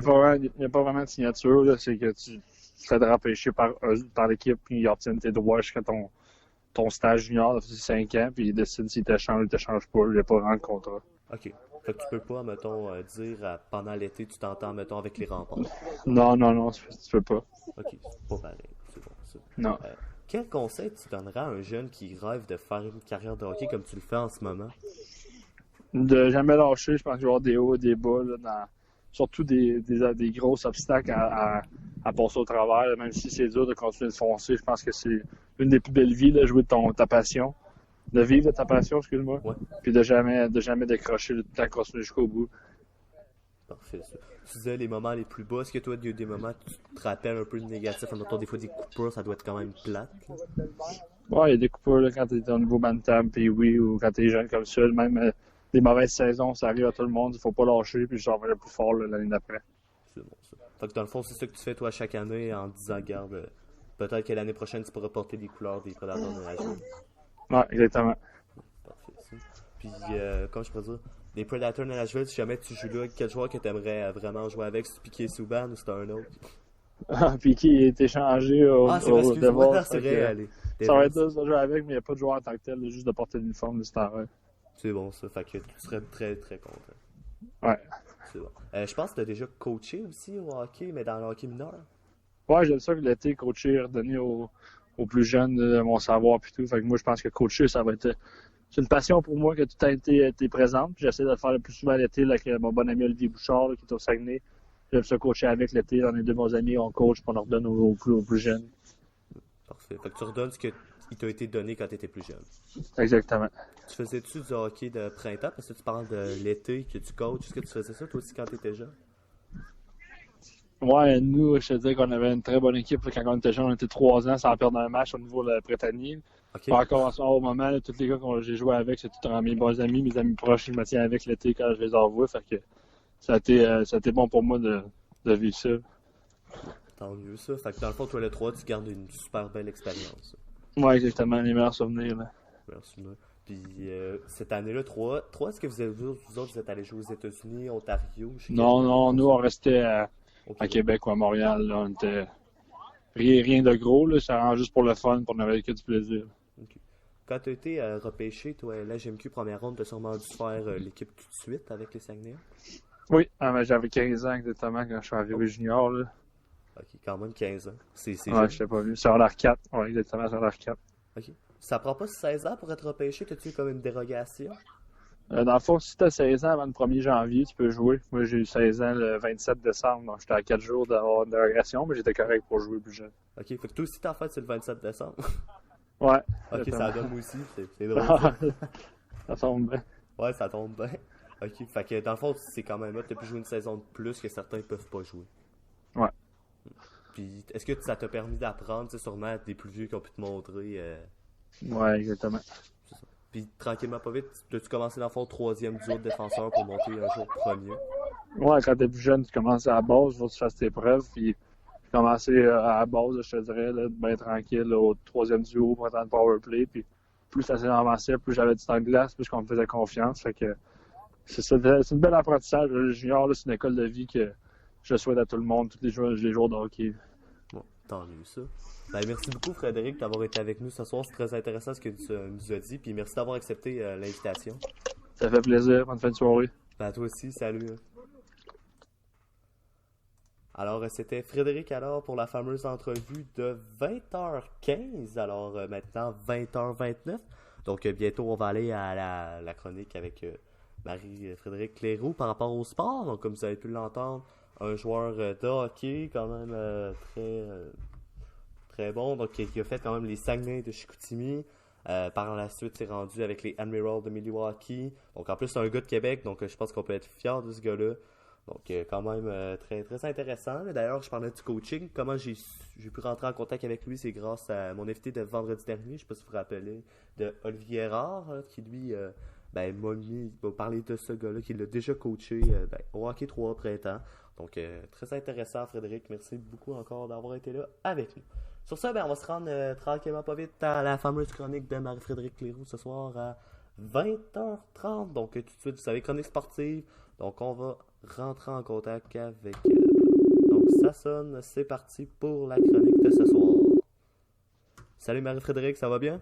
[SPEAKER 3] n'y a pas vraiment de signature. Là. C'est que tu te fais repêcher par l'équipe, puis ils obtiennent tes droits jusqu'à ton stage junior, c'est 5 ans, puis ils décident s'ils t'échangent ou ils t'échangent pas. Il n'y a pas vraiment de contrat.
[SPEAKER 1] Ok. Fait que tu peux pas, mettons, dire pendant l'été, tu t'entends, mettons, avec les remparts.
[SPEAKER 3] Non, tu peux pas.
[SPEAKER 1] Ok, c'est pas pareil. C'est bon, ça.
[SPEAKER 3] Non.
[SPEAKER 1] Quel conseil tu donnerais à un jeune qui rêve de faire une carrière de hockey comme tu le fais en ce moment?
[SPEAKER 3] De jamais lâcher, je pense qu'il va y avoir des hauts et des bas, là, surtout des gros obstacles à passer au travers, même si c'est dur de continuer de foncer. Je pense que c'est une des plus belles vies, de jouer de ta passion, de vivre de ta passion, excuse-moi,
[SPEAKER 1] Ouais.
[SPEAKER 3] puis de jamais décrocher, de continuer jusqu'au bout.
[SPEAKER 1] Parfait, ça. Tu disais les moments les plus bas. Est-ce que toi, il y a des moments tu te rappelles un peu de négatif? En mettant des fois des coupures, ça doit être quand même plate. Là.
[SPEAKER 3] Ouais, il y a des coupures là, quand t'es au niveau bantam, puis oui, ou quand t'es jeune comme ça, même des mauvaises saisons, ça arrive à tout le monde, il faut pas lâcher, puis j'en vais le plus fort là, l'année d'après.
[SPEAKER 1] C'est bon, ça. Fait que dans le fond, c'est ça que tu fais toi chaque année en disant, garde, peut-être que l'année prochaine, tu pourras porter les couleurs des Prédateurs de Nashville.
[SPEAKER 3] Ouais, exactement.
[SPEAKER 1] Parfait, ça. Puis, comment je pourrais dire, les Predators de Nashville, si jamais tu joues là, quel joueur que tu aimerais vraiment jouer avec? C'est Piqué Souban ou c'est un autre?
[SPEAKER 3] Puis qui a été changé au
[SPEAKER 1] Ah, c'est vrai, excuse-moi,
[SPEAKER 3] Devils,
[SPEAKER 1] c'est
[SPEAKER 3] fait
[SPEAKER 1] vrai,
[SPEAKER 3] que
[SPEAKER 1] allez.
[SPEAKER 3] ça va être dur de jouer avec, mais il n'y a pas de joueur en tant que tel, juste de porter l'uniforme de Star.
[SPEAKER 1] C'est bon, ça. Fait que tu serais très, très content.
[SPEAKER 3] Ouais.
[SPEAKER 1] C'est bon. Je pense que tu as déjà coaché aussi au hockey, mais dans le hockey mineur.
[SPEAKER 3] Ouais, j'aime ça que l'été, coacher, redonner aux plus jeunes mon savoir puis tout. Fait que moi, je pense que coacher, ça va être... C'est une passion pour moi que tout a été présente. J'essaie de le faire le plus souvent l'été là, avec mon bon ami Olivier Bouchard là, qui est au Saguenay. J'aime ça coacher avec l'été. On est deux bons amis, on coach, puis on leur donne aux plus jeunes.
[SPEAKER 1] Parfait. Fait que tu redonnes ce qui t'a été donné quand tu étais plus jeune.
[SPEAKER 3] Exactement.
[SPEAKER 1] Tu faisais-tu du hockey de printemps? Parce que tu parles de l'été que tu coaches. Est-ce que tu faisais ça toi aussi quand tu étais jeune?
[SPEAKER 3] Ouais, nous, je te dis qu'on avait une très bonne équipe. Là, quand on était jeune, on était 3 ans sans perdre un match au niveau de la Britannique.
[SPEAKER 1] Ok.
[SPEAKER 3] Pas encore au moment, là, tous les gars que j'ai joué avec, c'est tout mes bons amis, mes amis proches, je me tiens avec l'été quand je les envoie. Fait que ça a été bon pour moi de vivre ça.
[SPEAKER 1] Tant mieux ça. Fait que dans le fond, toi le 3, tu gardes une super belle expérience.
[SPEAKER 3] Ouais, exactement, les meilleurs souvenirs. Là.
[SPEAKER 1] Merci. Puis cette année-là, 3, est-ce que vous autres, vous êtes allés jouer aux États-Unis, Ontario?
[SPEAKER 3] Non, nous on restait à
[SPEAKER 1] Okay.
[SPEAKER 3] Québec ou à Montréal. Là, on était rien de gros, là, ça rend juste pour le fun, pour n'avoir que du plaisir.
[SPEAKER 1] Okay. Quand tu as été repêché, toi, la GMQ première ronde, tu as sûrement dû faire l'équipe tout de suite avec les Saguenay?
[SPEAKER 3] Oui, j'avais 15 ans exactement quand je suis arrivé junior. Là.
[SPEAKER 1] Ok, quand même 15 ans. C'est
[SPEAKER 3] ouais, je t'ai pas vu. Sur l'art 4. Ouais, exactement, sur l'art 4.
[SPEAKER 1] Ok. Ça prend pas 16 ans pour être repêché? T'as-tu eu comme une dérogation?
[SPEAKER 3] Dans le fond, si tu as 16 ans avant le 1er janvier, tu peux jouer. Moi, j'ai eu 16 ans le 27 décembre, donc j'étais à 4 jours d'avoir une dérogation, mais j'étais correct pour jouer plus jeune.
[SPEAKER 1] Ok, fait que toi aussi, t'en fais, c'est le 27 décembre.
[SPEAKER 3] Ouais.
[SPEAKER 1] Ok, ça donne moi aussi, c'est drôle. Ça.
[SPEAKER 3] Ça tombe bien.
[SPEAKER 1] Ouais, ça tombe bien. Ok, fait que dans le fond, c'est quand même là, t'as pu jouer une saison de plus que certains peuvent pas jouer.
[SPEAKER 3] Ouais.
[SPEAKER 1] Puis, est-ce que ça t'a permis d'apprendre, tu sais, sûrement des plus vieux qui ont pu te montrer.
[SPEAKER 3] Ouais, exactement.
[SPEAKER 1] C'est ça. Puis, tranquillement, pas vite, as-tu commencé dans le fond 3e duo de défenseur pour monter un jour premier?
[SPEAKER 3] Ouais, quand t'es plus jeune, tu commences à la base, faut que tu fasses tes preuves, puis j'ai commencé à la base, je te dirais, là, bien tranquille, là, au 3e duo, pour attendre le powerplay, puis plus ça s'avançait, plus j'avais du temps de glace, plus qu'on me faisait confiance, fait que c'est une belle apprentissage. Le junior, là, c'est une école de vie que je souhaite à tout le monde, tous les jours de hockey.
[SPEAKER 1] Bon, tant mieux ça. Ben, merci beaucoup Frédéric d'avoir été avec nous ce soir, c'est très intéressant ce que tu nous as dit, puis merci d'avoir accepté l'invitation.
[SPEAKER 3] Ça fait plaisir, bonne fin de soirée.
[SPEAKER 1] Ben, à toi aussi, salut. Alors, c'était Frédéric alors pour la fameuse entrevue de 20h15, alors maintenant 20h29. Donc, bientôt, on va aller à la chronique avec Marie-Frédéric Cléroux par rapport au sport. Donc, comme vous avez pu l'entendre, un joueur de hockey quand même très bon. Donc, qui a fait quand même les Saguenay de Chicoutimi. Par la suite, c'est rendu avec les Admirals de Milwaukee. Donc, en plus, c'est un gars de Québec. Donc, je pense qu'on peut être fier de ce gars-là. Donc, quand même très, très intéressant. D'ailleurs, je parlais du coaching. Comment j'ai pu rentrer en contact avec lui, c'est grâce à mon invité de vendredi dernier. Je ne sais pas si vous vous rappelez, de Olivier Erard, qui lui ben, Molny va parler de ce gars-là qui l'a déjà coaché au hockey 3 printemps. Donc, très intéressant, Frédéric. Merci beaucoup encore d'avoir été là avec nous. Sur ça, ben, on va se rendre tranquillement pas vite à la fameuse chronique de Marie-Frédéric Leroux ce soir à 20h30. Donc, tout de suite, vous savez, chronique sportive. Donc, on va rentrer en contact avec donc, ça sonne. C'est parti pour la chronique de ce soir. Salut Marie-Frédéric, ça va bien?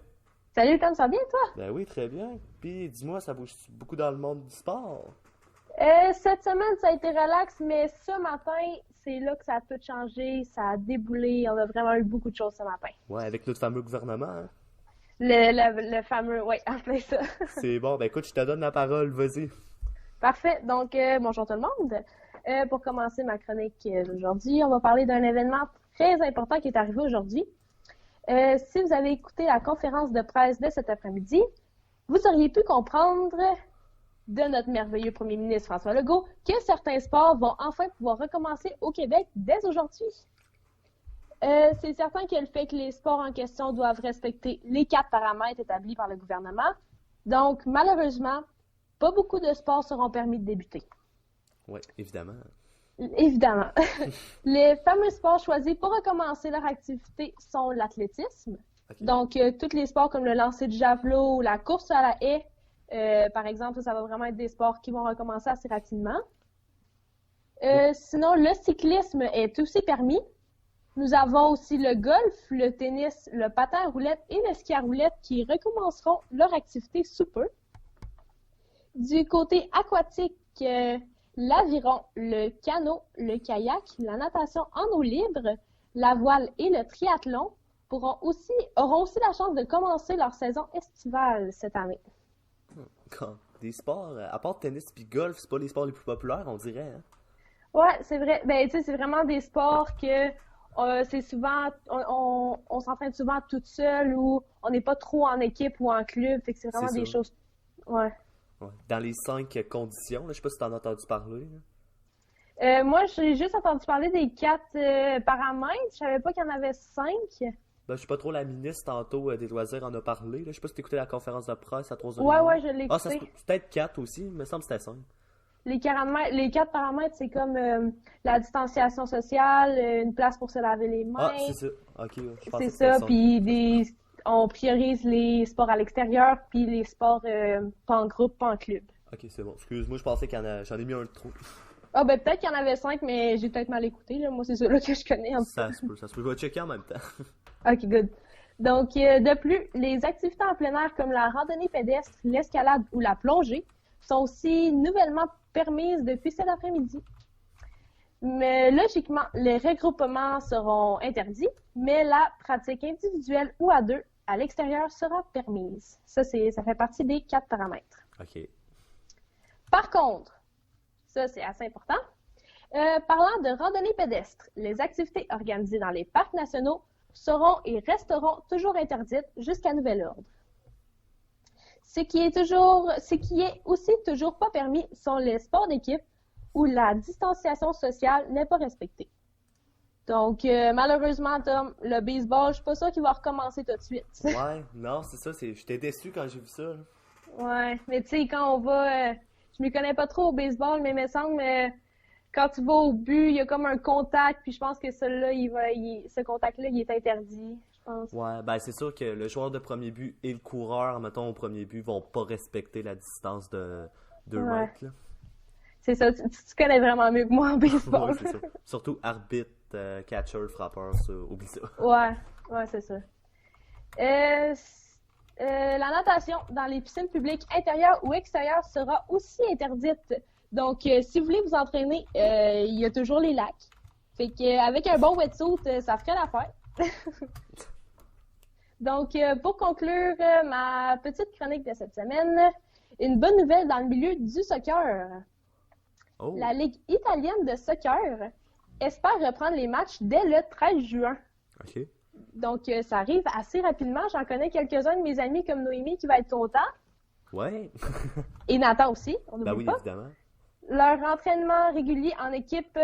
[SPEAKER 4] Salut Tom, ça va bien toi?
[SPEAKER 1] Ben oui, très bien. Puis, dis-moi, ça bouge beaucoup dans le monde du sport?
[SPEAKER 4] Cette semaine, ça a été relax, mais ce matin, c'est là que ça a tout changé, ça a déboulé, on a vraiment eu beaucoup de choses ce matin.
[SPEAKER 1] Ouais, avec notre fameux gouvernement, hein?
[SPEAKER 4] Le fameux, oui, en plein ça.
[SPEAKER 1] C'est bon, ben écoute, je te donne la parole, vas-y.
[SPEAKER 4] Parfait, donc bonjour tout le monde. Pour commencer ma chronique d'aujourd'hui, on va parler d'un événement très important qui est arrivé aujourd'hui. Si vous avez écouté la conférence de presse de cet après-midi, vous auriez pu comprendre de notre merveilleux premier ministre François Legault que certains sports vont enfin pouvoir recommencer au Québec dès aujourd'hui. C'est certain que le fait que les sports en question doivent respecter les 4 paramètres établis par le gouvernement. Donc, malheureusement, pas beaucoup de sports seront permis de débuter.
[SPEAKER 1] Oui, évidemment.
[SPEAKER 4] Évidemment. Les fameux sports choisis pour recommencer leur activité sont l'athlétisme. Okay. Donc, tous les sports comme le lancer de javelot ou la course à la haie, par exemple, ça va vraiment être des sports qui vont recommencer assez rapidement. Sinon, le cyclisme est aussi permis. Nous avons aussi le golf, le tennis, le patin à roulettes et le ski à roulettes qui recommenceront leur activité sous peu. Du côté aquatique, l'aviron, le canot, le kayak, la natation en eau libre, la voile et le triathlon auront aussi la chance de commencer leur saison estivale cette année.
[SPEAKER 1] Des sports, à part tennis et golf, c'est pas les sports les plus populaires, on dirait. Hein?
[SPEAKER 4] Ouais, c'est vrai. Ben, tu sais, c'est vraiment des sports que c'est souvent, on s'entraîne souvent toute seule ou on n'est pas trop en équipe ou en club. Fait que c'est vraiment des choses. Ouais.
[SPEAKER 1] Dans les 5 conditions, là, je sais pas si tu en as entendu parler.
[SPEAKER 4] Moi, j'ai juste entendu parler des 4 paramètres. Je savais pas qu'il y en avait 5.
[SPEAKER 1] Ben, je sais pas trop, la ministre tantôt des loisirs en a parlé. Là. Je sais pas si tu écouté la conférence de presse à 3h30.
[SPEAKER 4] Ouais, je l'ai écouté.
[SPEAKER 1] C'est peut-être 4 aussi, il me semble que c'était 5.
[SPEAKER 4] Les 4 paramètres, c'est comme la distanciation sociale, une place pour se laver les mains.
[SPEAKER 1] Ah, c'est ça. Ok, je pense
[SPEAKER 4] c'est ça, puis on priorise les sports à l'extérieur, puis les sports pas en groupe, pas en club. Ok,
[SPEAKER 1] c'est bon. Excuse-moi, je pensais j'en ai mis un de trop.
[SPEAKER 4] Ah, ben peut-être qu'il y en avait 5, mais j'ai peut-être mal écouté. Là. Moi, c'est ceux-là que je connais.
[SPEAKER 1] Ça se peut. Je vais checker en même temps.
[SPEAKER 4] Ok, good. Donc, de plus, les activités en plein air comme la randonnée pédestre, l'escalade ou la plongée sont aussi nouvellement permises depuis cet après-midi. Mais logiquement, les regroupements seront interdits, mais la pratique individuelle ou à 2 à l'extérieur sera permise. Ça fait partie des 4 paramètres.
[SPEAKER 1] OK.
[SPEAKER 4] Par contre, ça c'est assez important, parlant de randonnée pédestre, les activités organisées dans les parcs nationaux seront et resteront toujours interdites jusqu'à nouvel ordre. Ce qui est aussi toujours pas permis sont les sports d'équipe où la distanciation sociale n'est pas respectée. Donc, malheureusement, Tom, le baseball, je suis pas sûre qu'il va recommencer tout de suite.
[SPEAKER 1] Ouais, non, c'est ça. J'étais déçu quand j'ai vu ça. Là.
[SPEAKER 4] Ouais, mais tu sais, quand on va... je m'y connais pas trop au baseball, mais il me semble quand tu vas au but, il y a comme un contact, puis je pense que ce contact-là, il est interdit, je pense.
[SPEAKER 1] Ouais, ben c'est sûr que le joueur de premier but et le coureur, mettons, au premier but, vont pas respecter la distance de 2 mètres. Là.
[SPEAKER 4] C'est ça, tu connais vraiment mieux que moi en baseball.
[SPEAKER 1] Ouais, c'est ça. Surtout arbitre, catcher, frappeur, ça, oublie ça.
[SPEAKER 4] Ouais, c'est ça. La natation dans les piscines publiques intérieures ou extérieures sera aussi interdite. Donc, si vous voulez vous entraîner, il y a toujours les lacs. Fait qu'avec un bon wetsuit, ça ferait l'affaire. Donc, pour conclure ma petite chronique de cette semaine, une bonne nouvelle dans le milieu du soccer. Oh. La Ligue italienne de soccer espère reprendre les matchs dès le 13 juin.
[SPEAKER 1] OK.
[SPEAKER 4] Donc, ça arrive assez rapidement. J'en connais quelques-uns de mes amis comme Noémie qui va être content.
[SPEAKER 1] Ouais.
[SPEAKER 4] Et Nathan aussi, on n'oublie
[SPEAKER 1] ben oui,
[SPEAKER 4] pas.
[SPEAKER 1] Évidemment.
[SPEAKER 4] Leur entraînement régulier en équipe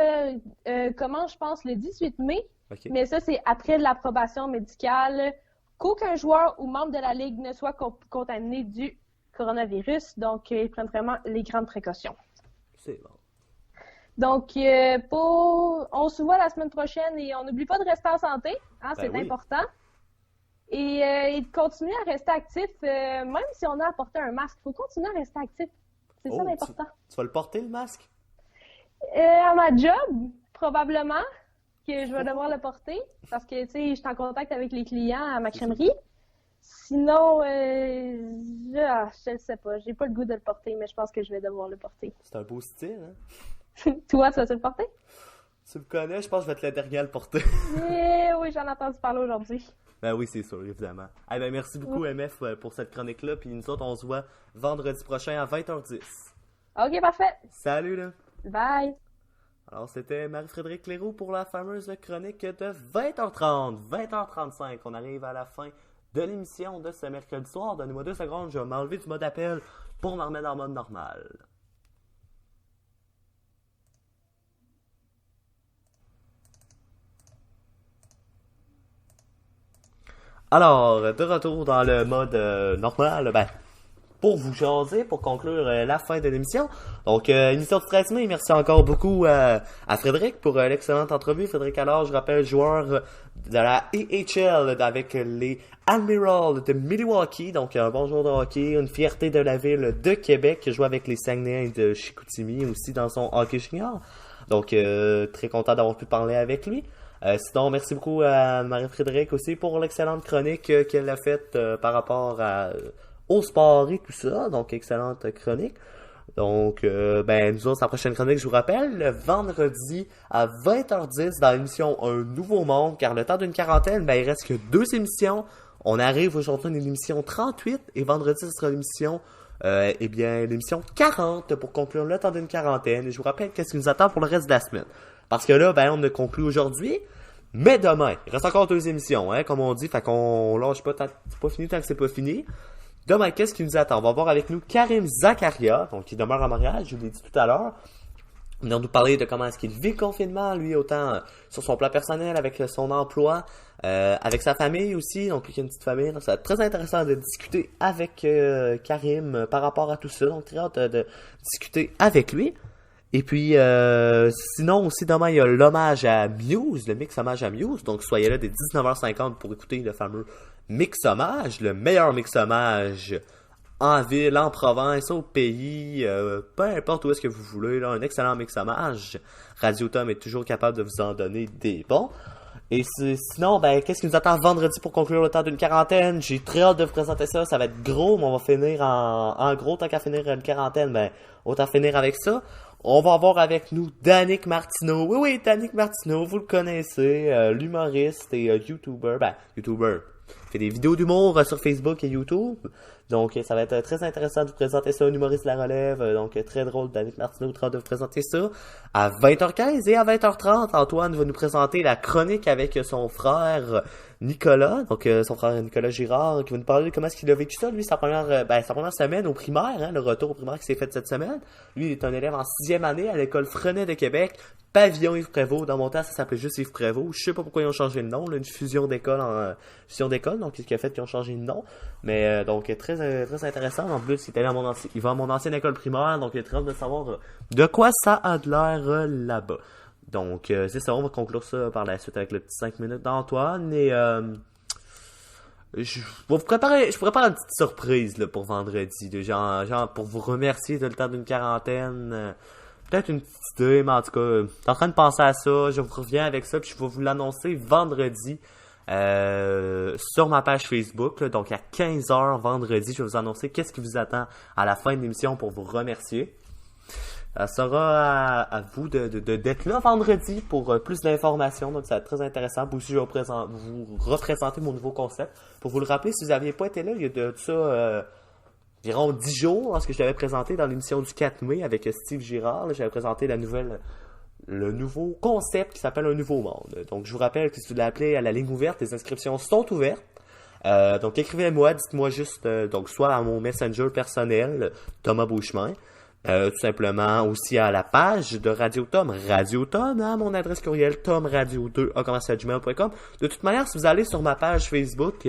[SPEAKER 4] commence, je pense, le 18 mai. Okay. Mais ça, c'est après l'approbation médicale qu'aucun joueur ou membre de la Ligue ne soit contaminé du coronavirus, donc ils prennent vraiment les grandes précautions.
[SPEAKER 1] C'est bon.
[SPEAKER 4] Donc, on se voit la semaine prochaine et on n'oublie pas de rester en santé, hein, c'est important. Et de continuer à rester actif, même si on a à porter un masque, il faut continuer à rester actif. C'est ça l'important.
[SPEAKER 1] Tu vas le porter, le masque?
[SPEAKER 4] À ma job, probablement, que je vais devoir le porter parce que, tu sais, je suis en contact avec les clients à ma crèmerie. Sinon, je ne sais pas. J'ai pas le goût de le porter, mais je pense que je vais devoir le porter.
[SPEAKER 1] C'est un beau style, hein?
[SPEAKER 4] Toi, tu vas-tu le porter?
[SPEAKER 1] Tu me connais, je pense que je vais être le dernier à le porter.
[SPEAKER 4] Oui, j'en ai entendu parler aujourd'hui.
[SPEAKER 1] Ben oui, c'est sûr, évidemment. Eh ben, merci beaucoup, MF, pour cette chronique-là. Puis nous autres, on se voit vendredi prochain à 20h10.
[SPEAKER 4] OK, parfait.
[SPEAKER 1] Salut, là.
[SPEAKER 4] Bye.
[SPEAKER 1] Alors, c'était Marie-Frédérique Leroux pour la fameuse chronique de 20h30, 20h35. On arrive à la fin de l'émission de ce mercredi soir. Donnez-moi 2 secondes, je vais m'enlever du mode appel pour me remettre en mode normal. Alors, de retour dans le mode normal, pour vous jaser, pour conclure la fin de l'émission. Donc, émission du 13 mai, merci encore beaucoup à Frédéric pour l'excellente entrevue. Frédéric Allard, je rappelle, joueur de la AHL avec les Admirals de Milwaukee. Donc, un bon joueur de hockey, une fierté de la ville de Québec, qui joue avec les Saguenay de Chicoutimi aussi dans son hockey junior. Donc, très content d'avoir pu parler avec lui. Sinon, merci beaucoup à Marie-Frédéric aussi pour l'excellente chronique qu'elle a faite par rapport au sport et tout ça. Donc, excellente chronique. Donc, nous autres, la prochaine chronique, je vous rappelle, le vendredi à 20h10 dans l'émission Un Nouveau Monde, car le temps d'une quarantaine, il reste que 2 émissions. On arrive aujourd'hui à l'émission 38 et vendredi, ce sera l'émission l'émission 40 pour conclure le temps d'une quarantaine. Et je vous rappelle qu'est-ce qui nous attend pour le reste de la semaine. Parce que là, on a conclu aujourd'hui, mais demain, il reste encore 2 émissions, hein, comme on dit, fait qu'on lâche pas, c'est pas fini tant que c'est pas fini. Demain, qu'est-ce qui nous attend? On va voir avec nous Karim Zakaria, donc qui demeure à Montréal, je vous l'ai dit tout à l'heure. Il va nous parler de comment est-ce qu'il vit le confinement, lui, autant sur son plan personnel, avec son emploi, avec sa famille aussi, donc lui qui a une petite famille. Donc ça va être très intéressant de discuter avec Karim par rapport à tout ça, donc très hâte de discuter avec lui. Et puis, sinon aussi demain, il y a l'hommage à Muse, le mix hommage à Muse. Donc, soyez là dès 19h50 pour écouter le fameux mix hommage, le meilleur mix hommage en ville, en province, au pays, peu importe où est-ce que vous voulez, là, un excellent mix hommage. Radio Tom est toujours capable de vous en donner des bons. Et sinon, qu'est-ce qui nous attend vendredi pour conclure le temps d'une quarantaine? J'ai très hâte de vous présenter ça, ça va être gros, mais on va finir en gros, tant qu'à finir une quarantaine, autant finir avec ça. On va avoir avec nous Danick Martineau. Oui, Danick Martineau, vous le connaissez, l'humoriste et YouTuber. YouTuber. Il fait des vidéos d'humour sur Facebook et YouTube. Donc, ça va être très intéressant de vous présenter ça, un humoriste de la relève. Donc, très drôle, Danick Martineau, très hâte de vous présenter ça. À 20h15 et à 20h30, Antoine va nous présenter la chronique avec son frère Nicolas. Donc, son frère Nicolas Girard, qui va nous parler de comment est-ce qu'il a vécu ça. Lui, sa première semaine au primaire, hein, le retour au primaire qui s'est fait cette semaine. Lui, il est un élève en 6e année à l'école Freinet de Québec. Pavillon Yves Prévost. Dans mon temps, ça s'appelait juste Yves Prévost. Je sais pas pourquoi ils ont changé le nom, là, une fusion d'école, donc ce qui a fait qu'ils ont changé le nom. Mais donc très intéressant. En plus, il va à mon ancienne école primaire, donc il est très hâte de savoir de quoi ça a de l'air là-bas. Donc c'est ça, on va conclure ça par la suite avec le petit 5 minutes d'Antoine et je vous prépare une petite surprise là, pour vendredi, de genre pour vous remercier de le temps d'une quarantaine. Peut-être une petite idée, mais en tout cas, je suis en train de penser à ça. Je vous reviens avec ça, puis je vais vous l'annoncer vendredi sur ma page Facebook. Là, donc à 15h vendredi, je vais vous annoncer qu'est-ce qui vous attend à la fin de l'émission pour vous remercier. Ça sera à vous d'être là vendredi pour plus d'informations. Donc ça va être très intéressant. Puis aussi, je vais vous représenter mon nouveau concept. Pour vous le rappeler, si vous n'aviez pas été là, il y a de ça... environ 10 jours, lorsque je l'avais présenté dans l'émission du 4 mai avec Steve Girard, là, j'avais présenté le nouveau concept qui s'appelle Un Nouveau Monde. Donc, je vous rappelle que si vous l'appelez à la ligne ouverte, les inscriptions sont ouvertes. Donc, écrivez-moi, dites-moi juste, donc, soit à mon messenger personnel, Thomas Beauchemin, Tout simplement aussi à la page de Radio Tom, à mon adresse courriel tomradio2@gmail.com. De toute manière, si vous allez sur ma page Facebook,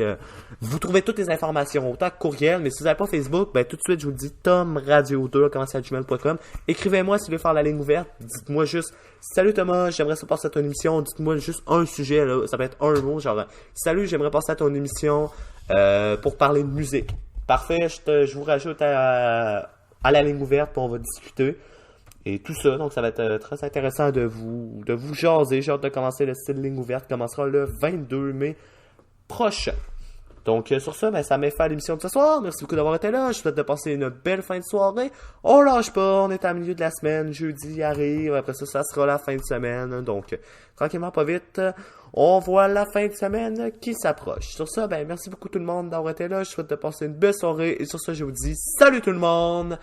[SPEAKER 1] vous trouvez toutes les informations, autant que courriel, mais si vous n'avez pas Facebook, ben tout de suite je vous le dis, tomradio2@gmail.com. Écrivez-moi si vous voulez faire la ligne ouverte, dites-moi juste salut Thomas, j'aimerais ça passer à ton émission, dites-moi juste un sujet, là, ça peut être un mot, genre salut, j'aimerais passer à ton émission pour parler de musique. Parfait, je vous rajoute à la ligne ouverte, puis on va discuter. Et tout ça, donc ça va être très intéressant de vous jaser. J'ai hâte de commencer le style ligne ouverte, qui commencera le 22 mai prochain. Donc sur ça, ben, ça met fin à l'émission de ce soir. Merci beaucoup d'avoir été là. Je vous souhaite de passer une belle fin de soirée. On lâche pas, on est à milieu de la semaine. Jeudi arrive, après ça, ça sera la fin de semaine. Donc tranquillement, pas vite, on voit la fin de semaine qui s'approche. Sur ça, ben merci beaucoup tout le monde d'avoir été là. Je vous souhaite de passer une belle soirée. Et sur ça, je vous dis salut tout le monde!